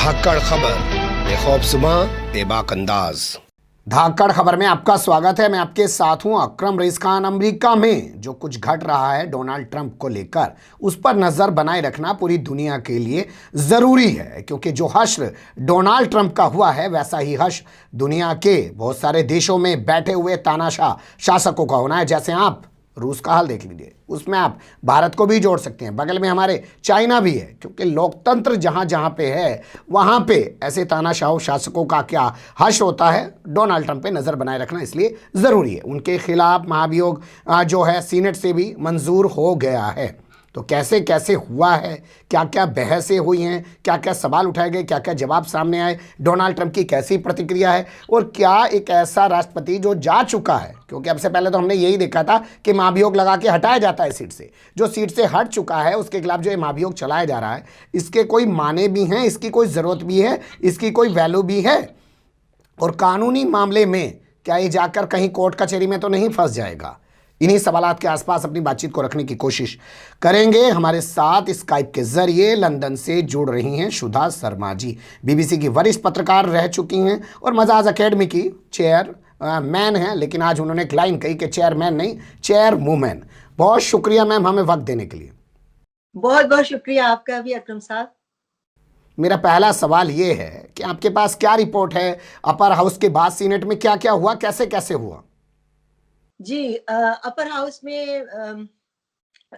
धाकड़ खबर, बेखौफज़ुबां, बेबाक अंदाज। धाकड़ खबर में आपका स्वागत है। मैं आपके साथ हूं अकरम रईस खान। अमेरिका में जो कुछ घट रहा है डोनाल्ड ट्रंप को लेकर, उस पर नजर बनाए रखना पूरी दुनिया के लिए जरूरी है, क्योंकि जो हश्र डोनाल्ड ट्रंप का हुआ है वैसा ही हश्र दुनिया के बहुत सारे देशों में बैठे हुए तानाशाह शासकों का होना है। जैसे आप रूस का हाल देख लीजिए, उसमें आप भारत को भी जोड़ सकते हैं, बगल में हमारे चाइना भी है, क्योंकि लोकतंत्र जहां जहां पे है वहां पे ऐसे तानाशाह शासकों का क्या हश्र होता है, डोनाल्ड ट्रंप पे नज़र बनाए रखना इसलिए ज़रूरी है। उनके खिलाफ महाभियोग जो है सीनेट से भी मंजूर हो गया है। तो कैसे कैसे हुआ है, क्या क्या बहसें हुई हैं, क्या क्या सवाल उठाए गए, क्या क्या जवाब सामने आए, डोनाल्ड ट्रंप की कैसी प्रतिक्रिया है, और क्या एक ऐसा राष्ट्रपति जो जा चुका है, क्योंकि अब से पहले तो हमने यही देखा था कि महाभियोग लगा के हटाया जाता है सीट से, जो सीट से हट चुका है उसके खिलाफ जो ये महाभियोग चलाया जा रहा है, इसके कोई माने भी हैं, इसकी कोई ज़रूरत भी है, इसकी कोई वैल्यू भी है, और कानूनी मामले में क्या ये जाकर कहीं कोर्ट कचहरी में तो नहीं फंस जाएगा। इन्हीं सवालात के आसपास अपनी बातचीत को रखने की कोशिश करेंगे। हमारे साथ स्काइप के जरिए लंदन से जुड़ रही हैं सुधा शर्मा जी, बीबीसी की वरिष्ठ पत्रकार रह चुकी हैं और मजाज एकेडमी की चेयर मैन हैं, लेकिन आज उन्होंने एक लाइन कही कि चेयरमैन नहीं, चेयर वुमेन। बहुत शुक्रिया मैम हमें वक्त देने के लिए। बहुत बहुत शुक्रिया आपका भी अकरम साहब। मेरा पहला सवाल ये है कि आपके पास क्या रिपोर्ट है, अपर हाउस के बाद सीनेट में क्या क्या हुआ, कैसे कैसे हुआ? जी, अपर हाउस में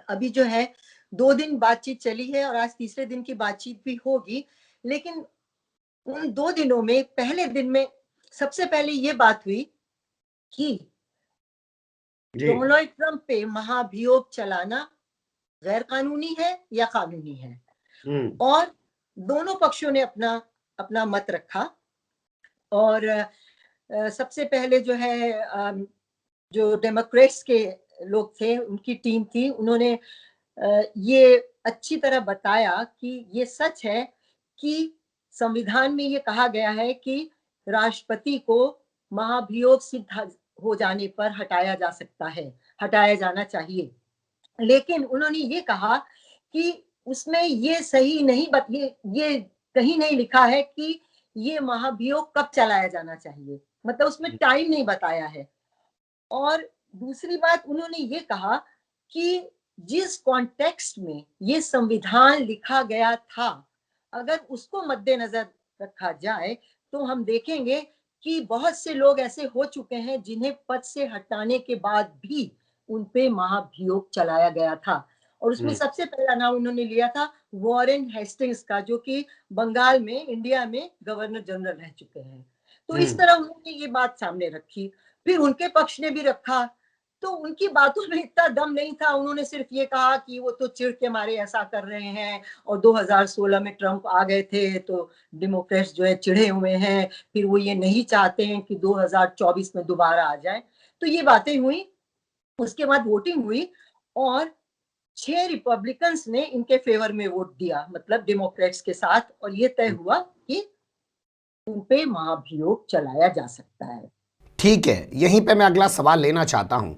अभी जो है 2 दिन बातचीत चली है और आज तीसरे दिन की बातचीत भी होगी। लेकिन उन 2 दिनों में पहले दिन में सबसे पहले ये बात हुई कि डोनाल्ड ट्रंप पे महाभियोग चलाना गैर कानूनी है या कानूनी है, और दोनों पक्षों ने अपना अपना मत रखा। और सबसे पहले जो है जो डेमोक्रेट्स के लोग थे, उनकी टीम थी, उन्होंने ये अच्छी तरह बताया कि ये सच है कि संविधान में ये कहा गया है कि राष्ट्रपति को महाभियोग सिद्ध हो जाने पर हटाया जा सकता है, हटाया जाना चाहिए। लेकिन उन्होंने ये कहा कि उसमें ये सही नहीं ये कहीं नहीं लिखा है कि ये महाभियोग कब चलाया जाना चाहिए, मतलब उसमें टाइम नहीं बताया है। और दूसरी बात उन्होंने ये कहा कि जिस कॉन्टेक्स्ट में ये संविधान लिखा गया था, अगर उसको मद्देनजर रखा जाए तो हम देखेंगे कि बहुत से लोग ऐसे हो चुके हैं जिन्हें पद से हटाने के बाद भी उन पे महाभियोग चलाया गया था। और उसमें सबसे पहला नाम उन्होंने लिया था वॉरेन हेस्टिंग्स का, जो कि बंगाल में, इंडिया में गवर्नर जनरल रह चुके हैं। तो इस तरह उन्होंने ये बात सामने रखी। फिर उनके पक्ष ने भी रखा, तो उनकी बातों में इतना दम नहीं था। उन्होंने सिर्फ ये कहा कि वो तो चिढ़ के मारे ऐसा कर रहे हैं, और 2016 में ट्रंप आ गए थे तो डेमोक्रेट्स जो है चिढ़े हुए हैं, फिर वो ये नहीं चाहते हैं कि 2024 में दोबारा आ जाए। तो ये बातें हुई। उसके बाद वोटिंग हुई और 6 रिपब्लिकन्स ने इनके फेवर में वोट दिया, मतलब डेमोक्रेट्स के साथ, और ये तय हुआ कि उन पे महाभियोग चलाया जा सकता है। ठीक है, यहीं पे मैं अगला सवाल लेना चाहता हूं।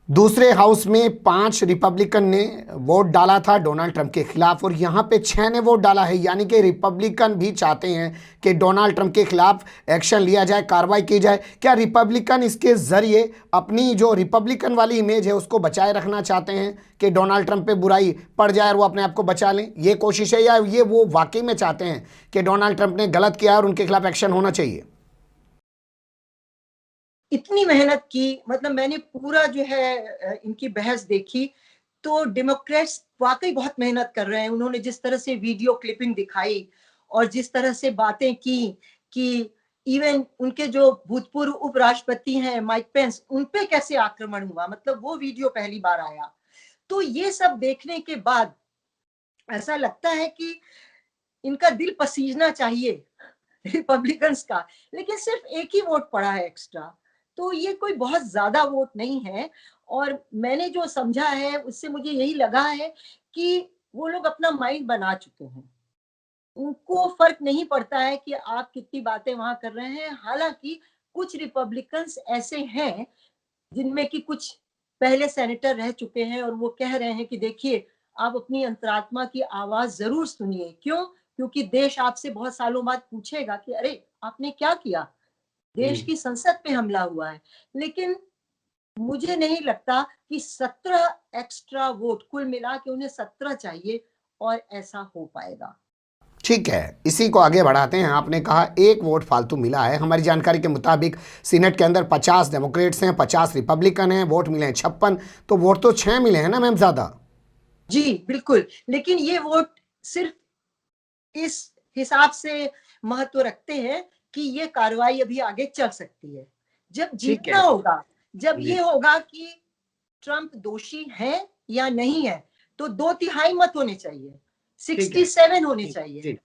दूसरे हाउस में 5 रिपब्लिकन ने वोट डाला था डोनाल्ड ट्रंप के खिलाफ, और यहां पे 6 ने वोट डाला है, यानी कि रिपब्लिकन भी चाहते हैं कि डोनाल्ड ट्रंप के खिलाफ एक्शन लिया जाए, कार्रवाई की जाए। क्या रिपब्लिकन इसके जरिए अपनी जो रिपब्लिकन वाली इमेज है उसको बचाए रखना चाहते हैं कि डोनाल्ड ट्रंप पे बुराई पड़ जाए और वो अपने आप को बचा लें, ये कोशिश है, या ये वो वाकई में चाहते हैं कि डोनाल्ड ट्रंप ने गलत किया और उनके खिलाफ एक्शन होना चाहिए? इतनी मेहनत की, मतलब मैंने पूरा जो है इनकी बहस देखी, तो डेमोक्रेट्स वाकई बहुत मेहनत कर रहे हैं। उन्होंने जिस तरह से वीडियो क्लिपिंग दिखाई और जिस तरह से बातें की कि इवन उनके जो भूतपूर्व उपराष्ट्रपति हैं माइक पेंस, उन पे कैसे आक्रमण हुआ, मतलब वो वीडियो पहली बार आया। तो ये सब देखने के बाद ऐसा लगता है कि इनका दिल पसीजना चाहिए रिपब्लिकन्स का, लेकिन सिर्फ एक ही वोट पड़ा है एक्स्ट्रा, तो ये कोई बहुत ज्यादा वोट नहीं है। और मैंने जो समझा है उससे मुझे यही लगा है कि वो लोग अपना माइंड बना चुके हैं। उनको फर्क नहीं पड़ता है कि आप कितनी बातें वहां कर रहे हैं। हालांकि कुछ रिपब्लिकन्स ऐसे हैं जिनमें कि कुछ पहले सेनेटर रह चुके हैं और वो कह रहे हैं कि देखिए, आप अपनी अंतरात्मा की आवाज जरूर सुनिए। क्यों? क्योंकि देश आपसे बहुत सालों बाद पूछेगा कि अरे आपने क्या किया, देश की संसद पे हमला हुआ है। लेकिन मुझे नहीं लगता कि 17 एक्स्ट्रा वोट, कुल मिला के उन्हें 17 चाहिए और ऐसा हो पाएगा। ठीक है, इसी को आगे बढ़ाते हैं। आपने कहा एक वोट फालतू मिला है। हमारी जानकारी के मुताबिक सीनेट के अंदर 50 डेमोक्रेट्स हैं, 50 रिपब्लिकन हैं, वोट मिले हैं 56, तो वोट तो 6 मिले हैं ना मैम ज्यादा। जी बिल्कुल, लेकिन ये वोट सिर्फ इस हिसाब से महत्व रखते हैं कि ये कार्रवाई अभी आगे चल सकती है। जब जीतना होगा, जब ये होगा कि ट्रंप दोषी है या नहीं है, तो 2/3 मत होने चाहिए, 67 होने चाहिए।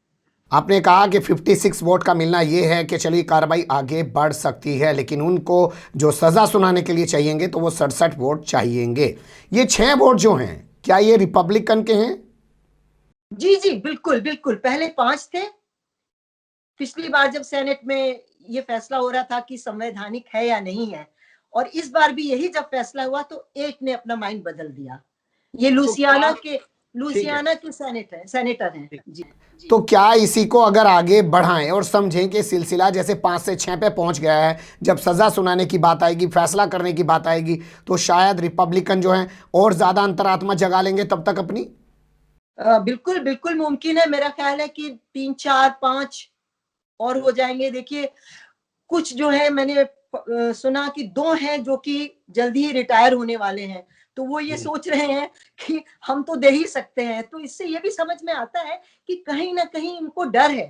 आपने कहा कि 56 वोट का मिलना यह है कि चलिए कार्रवाई आगे बढ़ सकती है, लेकिन उनको जो सजा सुनाने के लिए चाहिएंगे तो वो 67 वोट चाहिएंगे। ये 6 वोट जो हैं, क्या ये रिपब्लिकन के हैं? जी जी बिल्कुल बिल्कुल, पहले 5 थे। पिछली बार जब सेनेट में ये फैसला हो रहा था कि संवैधानिक है या नहीं है, और इस बार भी यही जब फैसला हुआ तो एक ने अपना माइंड बदल दिया। ये लुसियाना के सेनेटर हैं जी। तो क्या इसी को अगर आगे बढ़ाएं और समझें कि सिलसिला जैसे 5 से 6 पे पहुंच गया है, जब सजा सुनाने की बात आएगी, फैसला करने की बात आएगी, तो शायद रिपब्लिकन जो हैं और ज्यादा अंतरात्मा जगा लेंगे तब तक अपनी। बिल्कुल बिल्कुल मुमकिन है। मेरा ख्याल है कि 3, 4, 5 और हो जाएंगे। देखिए, कुछ जो है मैंने सुना कि 2 हैं जो कि जल्दी ही रिटायर होने वाले हैं, तो वो ये सोच रहे हैं कि हम तो दे ही सकते हैं। तो इससे ये भी समझ में आता है कि कहीं ना कहीं उनको डर है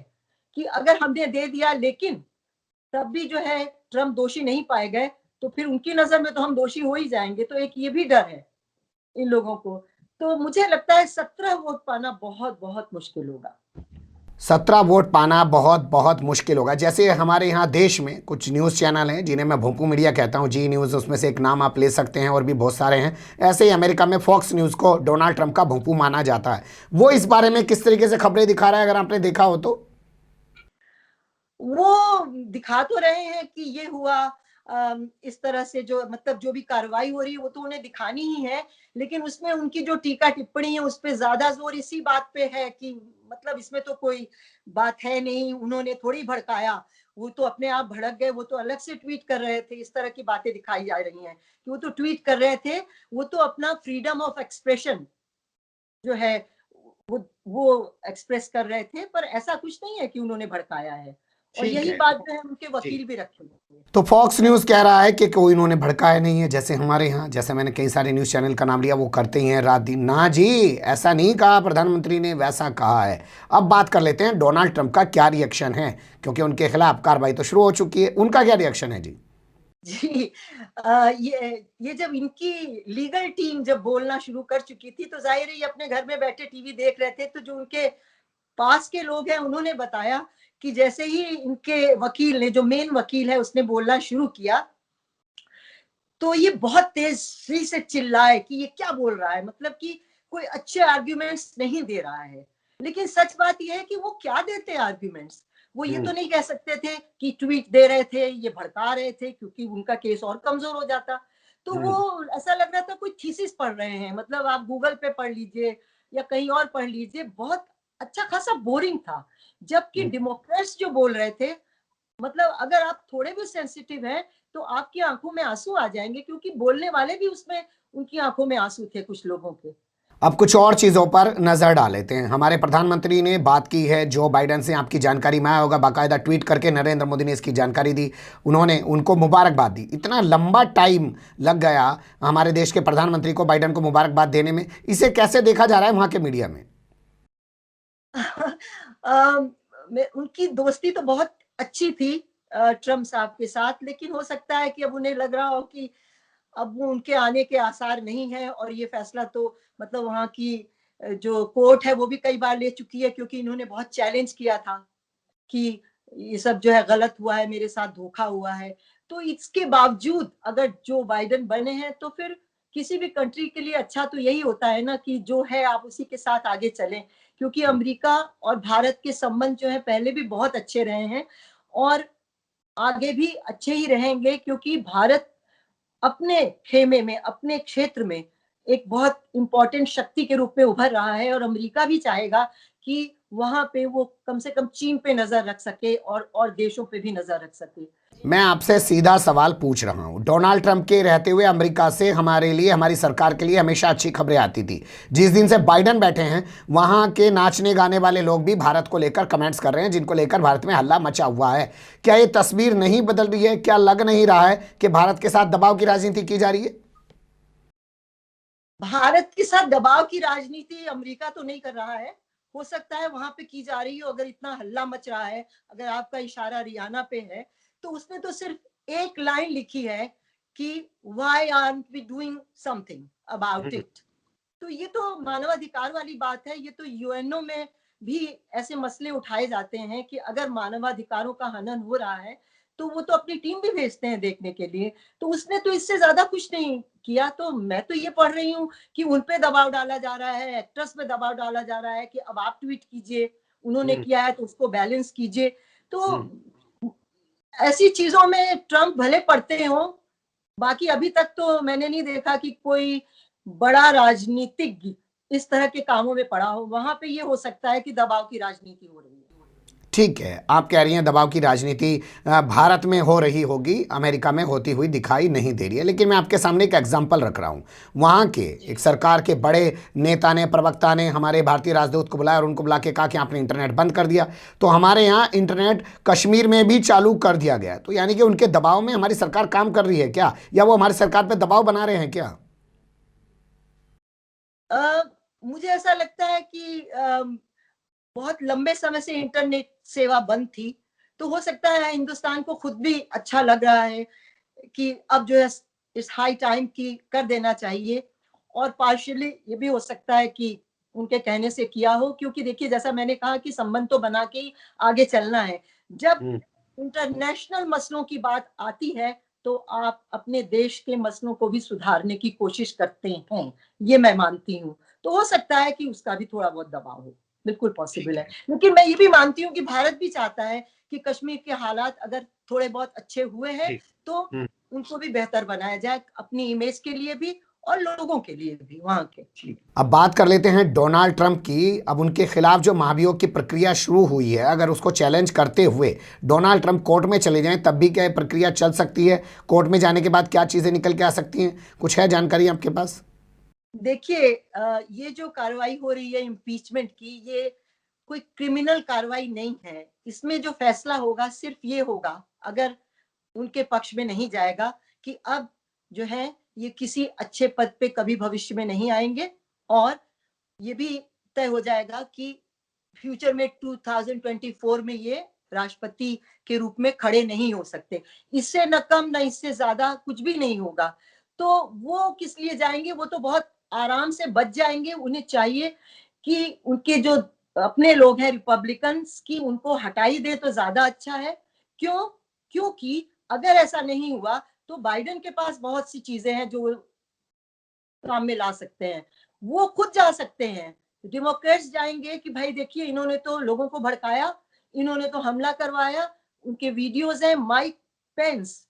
कि अगर हमने दे दिया लेकिन तब भी जो है ट्रम्प दोषी नहीं पाए गए, तो फिर उनकी नजर में तो हम दोषी हो ही जाएंगे। तो एक ये भी डर है इन लोगों को। तो मुझे लगता है 17 वोट पाना बहुत बहुत मुश्किल होगा। 17 वोट पाना बहुत बहुत मुश्किल होगा। जैसे हमारे यहाँ देश में कुछ न्यूज़ चैनल हैं जिन्हें मैं भोंपू मीडिया कहता हूँ, जी न्यूज़, उसमें से एक नाम आप ले सकते हैं, और भी बहुत सारे हैं। ऐसे ही अमेरिका में फॉक्स न्यूज़ को डोनाल्ड ट्रंप का भोंपू माना जाता है। वो इस बारे में किस तरीके से खबरें दिखा रहा है, अगर आपने देखा हो तो? वो दिखा तो रहे हैं कि ये हुआ, इस तरह से जो मतलब जो भी कार्रवाई हो रही है वो तो उन्हें दिखानी ही है, लेकिन उसमें उनकी जो टीका टिप्पणी है उस पे ज्यादा जोर इसी बात पे है कि मतलब इसमें तो कोई बात है नहीं, उन्होंने थोड़ी भड़काया, वो तो अपने आप भड़क गए, वो तो अलग से ट्वीट कर रहे थे। इस तरह की बातें दिखाई जा रही हैं कि वो तो ट्वीट कर रहे थे, वो तो अपना फ्रीडम ऑफ एक्सप्रेशन जो है वो एक्सप्रेस कर रहे थे, पर ऐसा कुछ नहीं है कि उन्होंने भड़काया है। और यही बात जो है उनके वकील भी रखे हुए हैं। तो फॉक्स न्यूज़ कह रहा है कि कोई इन्होंने भड़काया नहीं है, जैसे हमारे यहाँ, जैसे मैंने कई सारे न्यूज़ चैनल का नाम लिया, वो करते ही हैं रात दिन। ना जी, ऐसा नहीं कहा प्रधानमंत्री ने, वैसा कहा है। अब बात कर लेते हैं डोनाल्ड ट्रंप का क्या रिएक्शन है, क्योंकि उनके खिलाफ कार्रवाई तो शुरू हो चुकी है। उनका क्या रिएक्शन है जी? जी, ये जब इनकी लीगल टीम जब बोलना शुरू कर चुकी थी तो जाहिर है ये अपने घर में बैठे टीवी देख रहे थे, तो जो उनके पास के लोग हैं उन्होंने बताया कि जैसे ही इनके वकील ने, जो मेन वकील है, उसने बोलना शुरू किया तो ये बहुत तेजी से चिल्लाए कि ये क्या बोल रहा है, मतलब कि कोई अच्छे आर्ग्यूमेंट्स नहीं दे रहा है। लेकिन सच बात ये है कि वो क्या देते आर्ग्यूमेंट्स। वो ये तो नहीं कह सकते थे कि ट्वीट दे रहे थे, ये भड़का रहे थे, क्योंकि उनका केस और कमजोर हो जाता। तो वो ऐसा लग रहा था कोई थीसिस पढ़ रहे हैं, मतलब आप गूगल पे पढ़ लीजिए या कहीं और पढ़ लीजिए, बहुत अच्छा खासा बोरिंग था। जबकि डेमोक्रेट्स जो बोल रहे थे, मतलब अगर आप थोड़े भी सेंसिटिव हैं तो आपकी आंखों में आंसू आ जाएंगे, क्योंकि बोलने वाले भी उसमें उनकी आंखों में आंसू थे कुछ लोगों के। अब कुछ और चीज़ों पर नज़र डाल लेते हैं। हमारे प्रधानमंत्री ने बात की है जो बाइडन से, आपकी जानकारी में आया होगा, बाकायदा ट्वीट करके नरेंद्र मोदी ने इसकी जानकारी दी। उन्होंने उनको मुबारकबाद दी। इतना लंबा टाइम लग गया हमारे देश के प्रधानमंत्री को बाइडन को मुबारकबाद देने में, इसे कैसे देखा जा रहा है वहाँ के मीडिया में? उनकी दोस्ती तो बहुत अच्छी थी ट्रम्प साहब के साथ, लेकिन हो सकता है कि अब उन्हें लग रहा हो कि अब वो उनके आने के आसार नहीं है। और ये फैसला तो मतलब वहाँ की जो कोर्ट है वो भी कई बार ले चुकी है, क्योंकि इन्होंने बहुत चैलेंज किया था कि ये सब जो है गलत हुआ है, मेरे साथ धोखा हुआ है। तो इसके बावजूद अगर जो बाइडेन बने हैं तो फिर किसी भी कंट्री के लिए अच्छा तो यही होता है ना कि जो है आप उसी के साथ आगे चलें, क्योंकि अमेरिका और भारत के संबंध जो है पहले भी बहुत अच्छे रहे हैं और आगे भी अच्छे ही रहेंगे, क्योंकि भारत अपने खेमे में, अपने क्षेत्र में एक बहुत इंपॉर्टेंट शक्ति के रूप में उभर रहा है और अमेरिका भी चाहेगा कि वहां पे वो कम से कम चीन पे नजर रख सके और देशों पे भी नजर रख सके। मैं आपसे सीधा सवाल पूछ रहा हूं। डोनाल्ड ट्रंप के रहते हुए अमेरिका से हमारे लिए, हमारी सरकार के लिए हमेशा अच्छी खबरें आती थी। जिस दिन से बाइडेन बैठे हैं, वहां के नाचने गाने वाले लोग भी भारत को लेकर कमेंट्स कर रहे हैं, जिनको लेकर भारत में हल्ला मचा हुआ है। क्या ये तस्वीर नहीं बदल रही है? क्या लग नहीं रहा है कि भारत के साथ दबाव की राजनीति की जा रही है? भारत के साथ दबाव की राजनीति अमेरिका तो नहीं कर रहा है, हो सकता है वहां पे की जा रही हो। अगर इतना हल्ला मच रहा है, अगर आपका इशारा रियाना पे है, तो उसने तो सिर्फ एक लाइन लिखी है कि why aren't we doing something about it. तो ये तो मानवाधिकार वाली बात है। ये तो यूएनओ में भी ऐसे मसले उठाए जाते हैं कि अगर मानवाधिकारों का हनन हो रहा है तो वो तो अपनी टीम भी भेजते हैं देखने के लिए। तो उसने तो इससे ज्यादा कुछ नहीं किया। तो मैं तो ये पढ़ रही हूँ कि उन पे दबाव डाला जा रहा है, एक्ट्रेस पे दबाव डाला जा रहा है कि अब आप ट्वीट कीजिए, उन्होंने किया है तो उसको बैलेंस कीजिए। तो ऐसी चीजों में ट्रम्प भले पढ़ते हो, बाकी अभी तक तो मैंने नहीं देखा कि कोई बड़ा राजनीतिज्ञ इस तरह के कामों में पड़ा हो। वहां पे ये हो सकता है कि दबाव की राजनीति हो रही है। ठीक है, आप कह रही हैं दबाव की राजनीति भारत में हो रही होगी, अमेरिका में होती हुई दिखाई नहीं दे रही है। लेकिन मैं आपके सामने एक एग्जाम्पल रख रहा हूँ। वहाँ के एक सरकार के बड़े नेता ने, प्रवक्ता ने हमारे भारतीय राजदूत को बुलाया और उनको बुला के कहा कि आपने इंटरनेट बंद कर दिया। तो हमारे यहाँ इंटरनेट कश्मीर में भी चालू कर दिया गया। तो यानी कि उनके दबाव में हमारी सरकार काम कर रही है क्या, या वो हमारी सरकार पर दबाव बना रहे हैं क्या? मुझे ऐसा लगता है कि बहुत लंबे समय से इंटरनेट सेवा बंद थी, तो हो सकता है हिंदुस्तान को खुद भी अच्छा लग रहा है कि अब जो है इस हाई टाइम की कर देना चाहिए। और पार्शियली ये भी हो सकता है कि उनके कहने से किया हो, क्योंकि देखिए जैसा मैंने कहा कि संबंध तो बना के ही आगे चलना है। जब इंटरनेशनल मसलों की बात आती है तो आप अपने देश के मसलों को भी सुधारने की कोशिश करते हैं, ये मैं मानती हूँ। तो हो सकता है कि उसका भी थोड़ा बहुत दबाव हो, बिल्कुल पॉसिबल है। लेकिन मैं ये भी मानती हूँ कि भारत भी चाहता है कि कश्मीर के हालात अगर थोड़े बहुत अच्छे हुए हैं तो उनको भी बेहतर बनाया जाए, अपनी इमेज के लिए भी और लोगों के लिए भी वहां के। अब बात कर लेते हैं डोनाल्ड ट्रंप की। अब उनके खिलाफ जो महाभियोग की प्रक्रिया शुरू हुई है, अगर उसको चैलेंज करते हुए डोनाल्ड ट्रंप कोर्ट में चले जाएं, तब भी क्या ये प्रक्रिया चल सकती है? कोर्ट में जाने के बाद क्या चीज़ें निकल के आ सकती हैं? कुछ है जानकारी आपके पास? देखिए, ये जो कार्रवाई हो रही है इम्पीचमेंट की, ये कोई क्रिमिनल कार्रवाई नहीं है। इसमें जो फैसला होगा सिर्फ ये होगा, अगर उनके पक्ष में नहीं जाएगा, कि अब जो है ये किसी अच्छे पद पे कभी भविष्य में नहीं आएंगे। और ये भी तय हो जाएगा कि फ्यूचर में 2024 में ये राष्ट्रपति के रूप में खड़े नहीं हो सकते। इससे न कम न इससे ज्यादा कुछ भी नहीं होगा। तो वो किस लिए जाएंगे? वो तो बहुत आराम से बच जाएंगे। उन्हें चाहिए कि उनके जो अपने लोग हैं रिपब्लिकन्स की, उनको हटाई दे तो ज्यादा अच्छा है। क्यों? क्योंकि अगर ऐसा नहीं हुआ तो बाइडेन के पास बहुत सी चीजें हैं जो काम में ला सकते हैं। वो खुद जा सकते हैं। डेमोक्रेट्स जाएंगे कि भाई देखिए इन्होंने तो लोगों को भड़काया, इन्होंने तो हमला करवाया। उनके वीडियोस हैं। माइक पेंस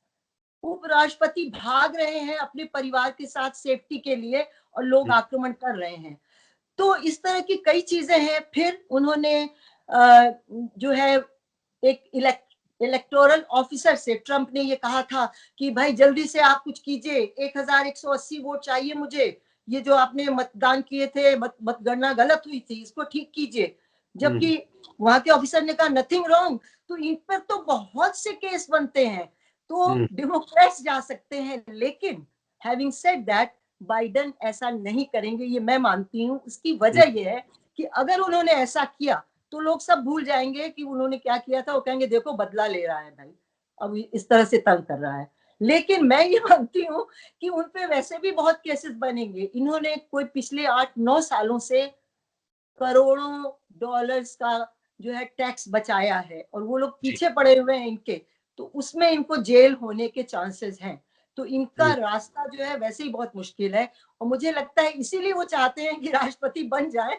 उपराष्ट्रपति भाग रहे हैं अपने परिवार के साथ सेफ्टी के लिए और लोग आक्रमण कर रहे हैं। तो इस तरह की कई चीजें हैं। फिर उन्होंने जो है एक इलेक्टोरल ऑफिसर से ट्रंप ने ये कहा था कि भाई जल्दी से आप कुछ कीजिए, 1180 वोट चाहिए मुझे, ये जो आपने मतदान किए थे, मतगणना गलत हुई थी, इसको ठीक कीजिए। जबकि वहां के ऑफिसर ने कहा नथिंग रॉन्ग। तो इन पर तो बहुत से केस बनते हैं। तो डेमोक्रेट्स जा सकते हैं। लेकिन हैविंग सेड दैट, बाइडेन ऐसा नहीं करेंगे, ये मैं मानती हूँ। उसकी वजह यह है कि अगर उन्होंने ऐसा किया तो लोग सब भूल जाएंगे कि उन्होंने क्या किया था। वो कहेंगे देखो बदला ले रहा है भाई, अब इस तरह से तंग कर रहा है। लेकिन मैं ये मानती हूँ कि उनपे वैसे भी बहुत केसेस बनेंगे। इन्होंने कोई पिछले 8-9 सालों से करोड़ों डॉलर्स का जो है टैक्स बचाया है और वो लोग पीछे पड़े हुए हैं इनके। तो उसमें इनको जेल होने के चांसेस हैं। तो इनका रास्ता जो है वैसे ही बहुत मुश्किल है। और मुझे लगता है इसीलिए वो चाहते हैं कि राष्ट्रपति बन जाए।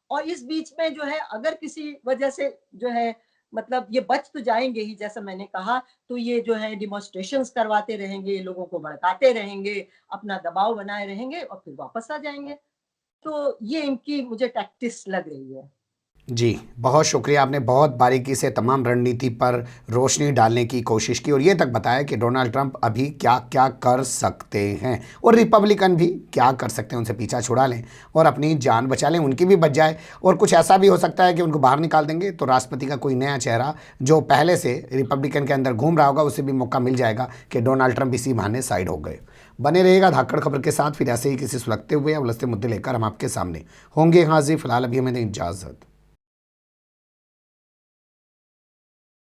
और इस बीच में जो है अगर किसी वजह से जो है मतलब ये बच तो जाएंगे ही, जैसा मैंने कहा, तो ये जो है डिमॉन्स्ट्रेशंस करवाते रहेंगे, लोगों को भड़काते रहेंगे, अपना दबाव बनाए रहेंगे और फिर वापस आ जाएंगे। तो ये इनकी मुझे टैक्टिस लग रही है। जी, बहुत शुक्रिया। आपने बहुत बारीकी से तमाम रणनीति पर रोशनी डालने की कोशिश की और ये तक बताया कि डोनाल्ड ट्रंप अभी क्या क्या कर सकते हैं और रिपब्लिकन भी क्या कर सकते हैं। उनसे पीछा छुड़ा लें और अपनी जान बचा लें, उनकी भी बच जाए। और कुछ ऐसा भी हो सकता है कि उनको बाहर निकाल देंगे तो राष्ट्रपति का कोई नया चेहरा जो पहले से रिपब्लिकन के अंदर घूम रहा होगा उसे भी मौका मिल जाएगा कि डोनाल्ड ट्रंप इसी बहाने साइड हो गए। बने रहिएगा धाकड़ खबर के साथ। फिर ऐसे ही किसी सुलगते हुए या उलझते मुद्दे लेकर हम आपके सामने होंगे हाजिर। फिलहाल अभी हमें दें इजाज़त।